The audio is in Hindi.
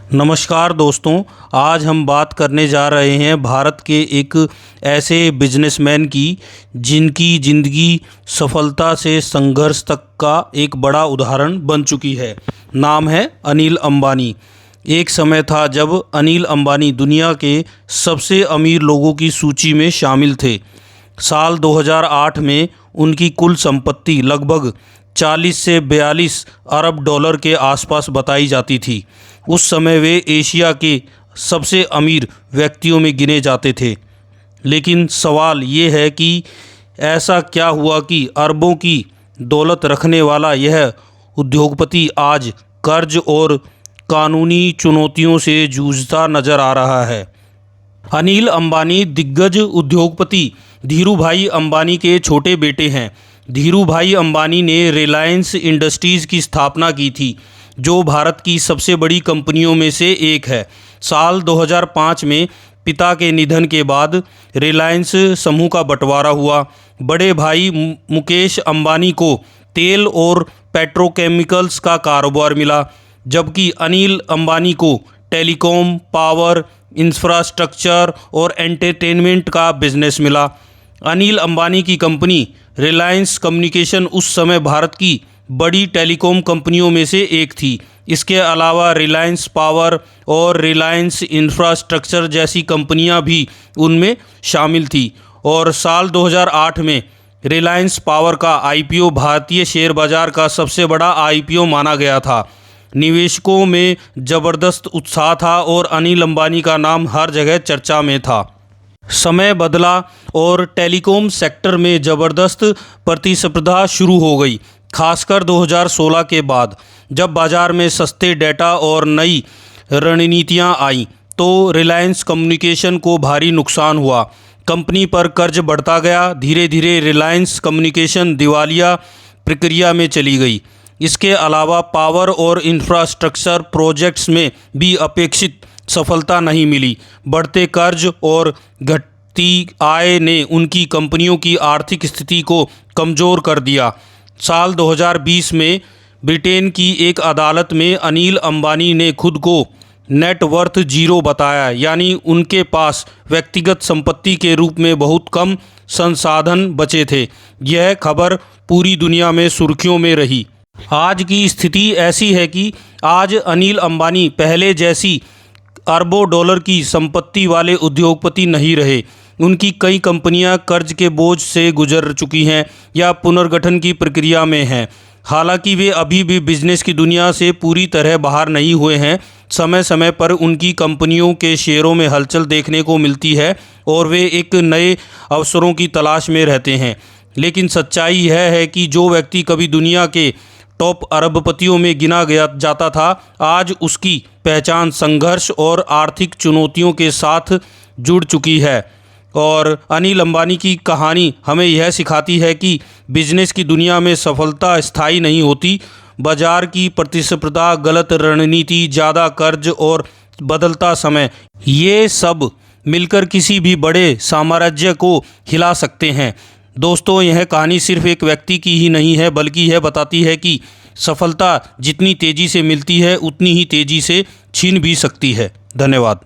नमस्कार दोस्तों, आज हम बात करने जा रहे हैं भारत के एक ऐसे बिजनेसमैन की जिनकी ज़िंदगी सफलता से संघर्ष तक का एक बड़ा उदाहरण बन चुकी है। नाम है अनिल अंबानी। एक समय था जब अनिल अंबानी दुनिया के सबसे अमीर लोगों की सूची में शामिल थे। साल 2008 में उनकी कुल संपत्ति लगभग 40 से 42 अरब डॉलर के आसपास बताई जाती थी। उस समय वे एशिया के सबसे अमीर व्यक्तियों में गिने जाते थे। लेकिन सवाल ये है कि ऐसा क्या हुआ कि अरबों की दौलत रखने वाला यह उद्योगपति आज कर्ज और कानूनी चुनौतियों से जूझता नजर आ रहा है। अनिल अंबानी दिग्गज उद्योगपति धीरूभाई अंबानी के छोटे बेटे हैं। धीरूभाई अंबानी ने रिलायंस इंडस्ट्रीज़ की स्थापना की थी, जो भारत की सबसे बड़ी कंपनियों में से एक है। साल 2005 में पिता के निधन के बाद रिलायंस समूह का बंटवारा हुआ। बड़े भाई मुकेश अंबानी को तेल और पेट्रोकेमिकल्स का कारोबार मिला, जबकि अनिल अंबानी को टेलीकॉम, पावर, इंफ्रास्ट्रक्चर और एंटरटेनमेंट का बिजनेस मिला। अनिल अंबानी की कंपनी रिलायंस कम्युनिकेशन उस समय भारत की बड़ी टेलीकॉम कंपनियों में से एक थी। इसके अलावा रिलायंस पावर और रिलायंस इंफ्रास्ट्रक्चर जैसी कंपनियां भी उनमें शामिल थी। और साल 2008 में रिलायंस पावर का आईपीओ भारतीय शेयर बाजार का सबसे बड़ा आईपीओ माना गया था। निवेशकों में ज़बरदस्त उत्साह था और अनिल अंबानी का नाम हर जगह चर्चा में था। समय बदला और टेलीकॉम सेक्टर में ज़बरदस्त प्रतिस्पर्धा शुरू हो गई, खासकर 2016 के बाद, जब बाज़ार में सस्ते डेटा और नई रणनीतियां आईं तो रिलायंस कम्युनिकेशन को भारी नुकसान हुआ। कंपनी पर कर्ज बढ़ता गया। धीरे धीरे रिलायंस कम्युनिकेशन दिवालिया प्रक्रिया में चली गई। इसके अलावा पावर और इंफ्रास्ट्रक्चर प्रोजेक्ट्स में भी अपेक्षित सफलता नहीं मिली। बढ़ते कर्ज और घटती आय ने उनकी कंपनियों की आर्थिक स्थिति को कमज़ोर कर दिया। साल 2020 में ब्रिटेन की एक अदालत में अनिल अंबानी ने खुद को नेटवर्थ जीरो बताया, यानी उनके पास व्यक्तिगत संपत्ति के रूप में बहुत कम संसाधन बचे थे। यह खबर पूरी दुनिया में सुर्खियों में रही। आज की स्थिति ऐसी है कि आज अनिल अंबानी पहले जैसी अरबों डॉलर की संपत्ति वाले उद्योगपति नहीं रहे। उनकी कई कंपनियां कर्ज के बोझ से गुजर चुकी हैं या पुनर्गठन की प्रक्रिया में हैं। हालांकि वे अभी भी बिजनेस की दुनिया से पूरी तरह बाहर नहीं हुए हैं। समय समय पर उनकी कंपनियों के शेयरों में हलचल देखने को मिलती है और वे एक नए अवसरों की तलाश में रहते हैं। लेकिन सच्चाई यह है कि जो व्यक्ति कभी दुनिया के टॉप अरबपतियों में गिना गया जाता था, आज उसकी पहचान संघर्ष और आर्थिक चुनौतियों के साथ जुड़ चुकी है। और अनिल अंबानी की कहानी हमें यह सिखाती है कि बिजनेस की दुनिया में सफलता स्थायी नहीं होती। बाजार की प्रतिस्पर्धा, गलत रणनीति, ज़्यादा कर्ज और बदलता समय, ये सब मिलकर किसी भी बड़े साम्राज्य को हिला सकते हैं। दोस्तों, यह कहानी सिर्फ एक व्यक्ति की ही नहीं है, बल्कि यह बताती है कि सफलता जितनी तेज़ी से मिलती है उतनी ही तेज़ी से छीन भी सकती है। धन्यवाद।